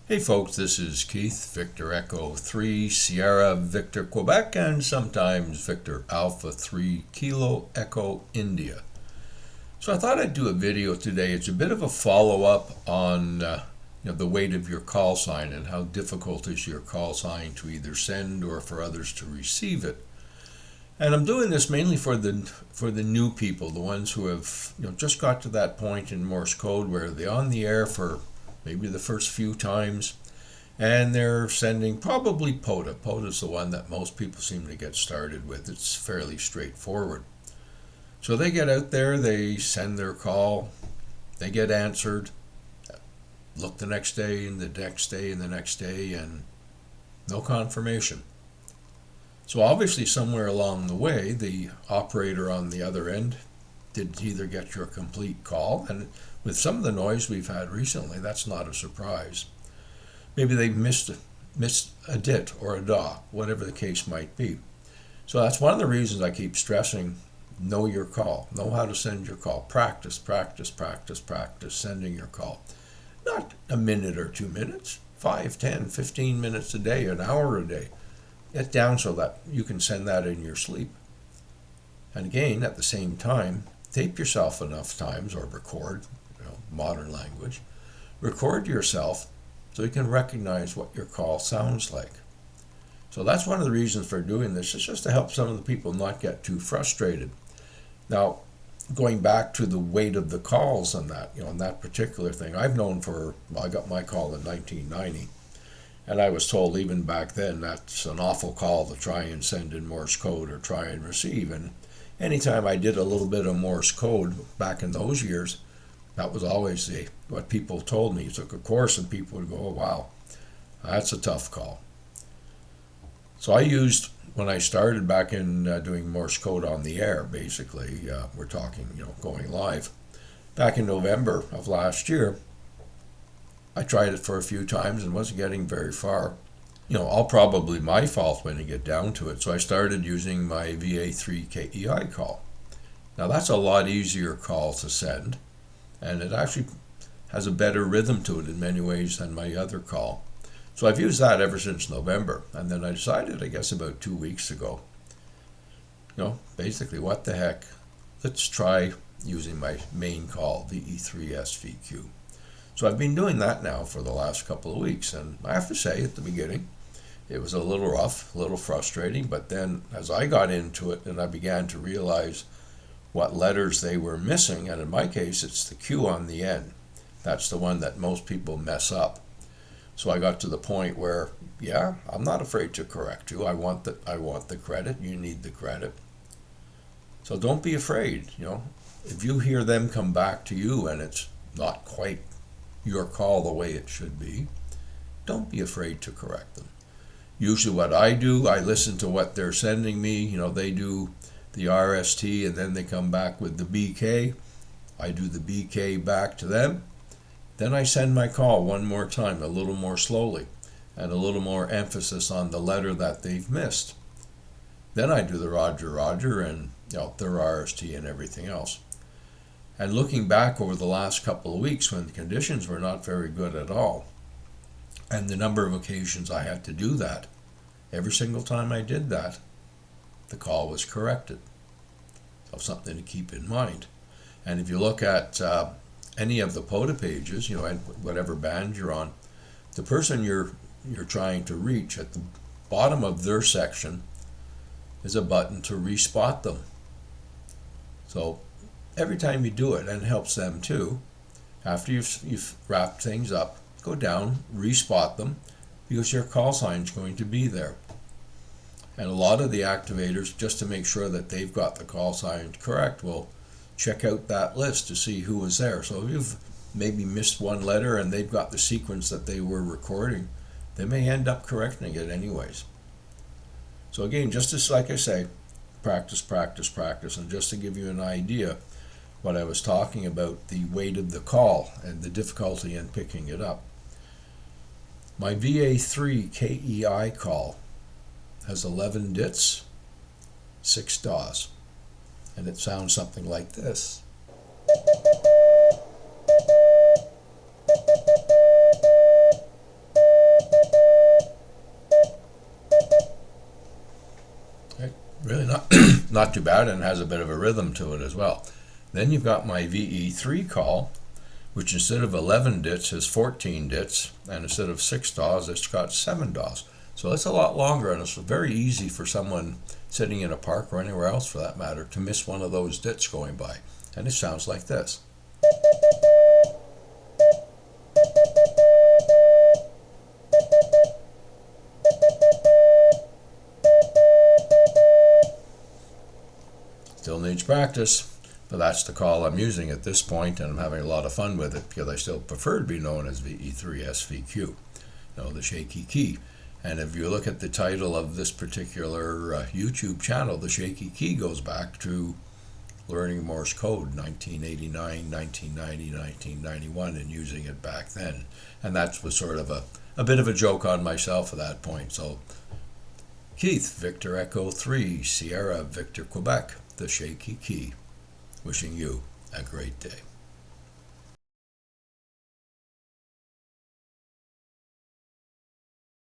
Hey folks, this is Keith, Victor Echo 3, Sierra Victor Quebec, and sometimes Victor Alpha 3 Kilo Echo India. So I thought I'd do a video today. It's a bit of a follow-up on the weight of your call sign and how difficult is your call sign to either send or for others to receive it. And I'm doing this mainly for the new people, the ones who have just got to that point in Morse code where they're on the air for maybe the first few times, and they're sending probably POTA. POTA is the one that most people seem to get started with. It's fairly straightforward. So they get out there, they send their call, they get answered, look the next day and the next day and the next day, and no confirmation. So obviously somewhere along the way, the operator on the other end didn't either get your complete call, and with some of the noise we've had recently, that's not a surprise. Maybe they missed a dit or a da, whatever the case might be. So that's one of the reasons I keep stressing, know your call, know how to send your call. Practice sending your call. Not a minute or 2 minutes, 5, 10, 15 minutes a day, an hour a day. Get down so that you can send that in your sleep. And again, at the same time, tape yourself enough times or record, modern language, record yourself so you can recognize what your call sounds like. So that's one of the reasons for doing this, is just to help some of the people not get too frustrated. Now, going back to the weight of the calls and that, and that particular thing, I've known I got my call in 1990, and I was told even back then that's an awful call to try and send in Morse code or try and receive. And anytime I did a little bit of Morse code back in those years, that was always what people told me. You took a course and people would go, oh, wow, that's a tough call. So I used, when I started back in doing Morse code on the air, basically, we're talking, going live. Back in November of last year, I tried it for a few times and wasn't getting very far. All probably my fault when you get down to it. So I started using my VA3 KEI call. Now that's a lot easier call to send, and it actually has a better rhythm to it in many ways than my other call. So I've used that ever since November, and then I decided, I guess about 2 weeks ago, basically what the heck, let's try using my main call, VE3SVQ. So I've been doing that now for the last couple of weeks, and I have to say at the beginning, it was a little rough, a little frustrating, but then as I got into it and I began to realize what letters they were missing, and in my case it's the Q on the end. That's the one that most people mess up. So I got to the point where, I'm not afraid to correct you. I want the credit. You need the credit. So don't be afraid. If you hear them come back to you and it's not quite your call the way it should be, don't be afraid to correct them. Usually what I do, I listen to what they're sending me. They do the RST and then they come back with the BK. I do the BK back to them. Then I send my call one more time, a little more slowly, and a little more emphasis on the letter that they've missed. Then I do the Roger and their RST and everything else. And looking back over the last couple of weeks when the conditions were not very good at all, and the number of occasions I had to do that, every single time I did that, the call was corrected. So something to keep in mind. And if you look at any of the POTA pages, and whatever band you're on, the person you're trying to reach, at the bottom of their section is a button to respot them. So every time you do it, and it helps them too, after you've wrapped things up, go down, respot them, because your call sign is going to be there. And a lot of the activators, just to make sure that they've got the call sign correct, will check out that list to see who was there. So if you've maybe missed one letter and they've got the sequence that they were recording, they may end up correcting it anyways. So again, just as like I say, practice. And just to give you an idea what I was talking about, the weight of the call and the difficulty in picking it up. My VA3 KEI call has 11 dits, 6 DAWs. And it sounds something like this. not too bad, and has a bit of a rhythm to it as well. Then you've got my VE3 call, which instead of 11 dits has 14 dits, and instead of 6 DAWs, it's got 7 DAWs. So it's a lot longer, and it's very easy for someone sitting in a park or anywhere else for that matter to miss one of those dits going by. And it sounds like this. Still needs practice, but that's the call I'm using at this point, and I'm having a lot of fun with it because I still prefer to be known as VE3SVQ, the shaky key. And if you look at the title of this particular YouTube channel, the shaky key goes back to learning Morse code, 1989, 1990, 1991, and using it back then. And that was sort of a bit of a joke on myself at that point. So Keith, Victor Echo 3, Sierra, Victor Quebec, the shaky key. Wishing you a great day.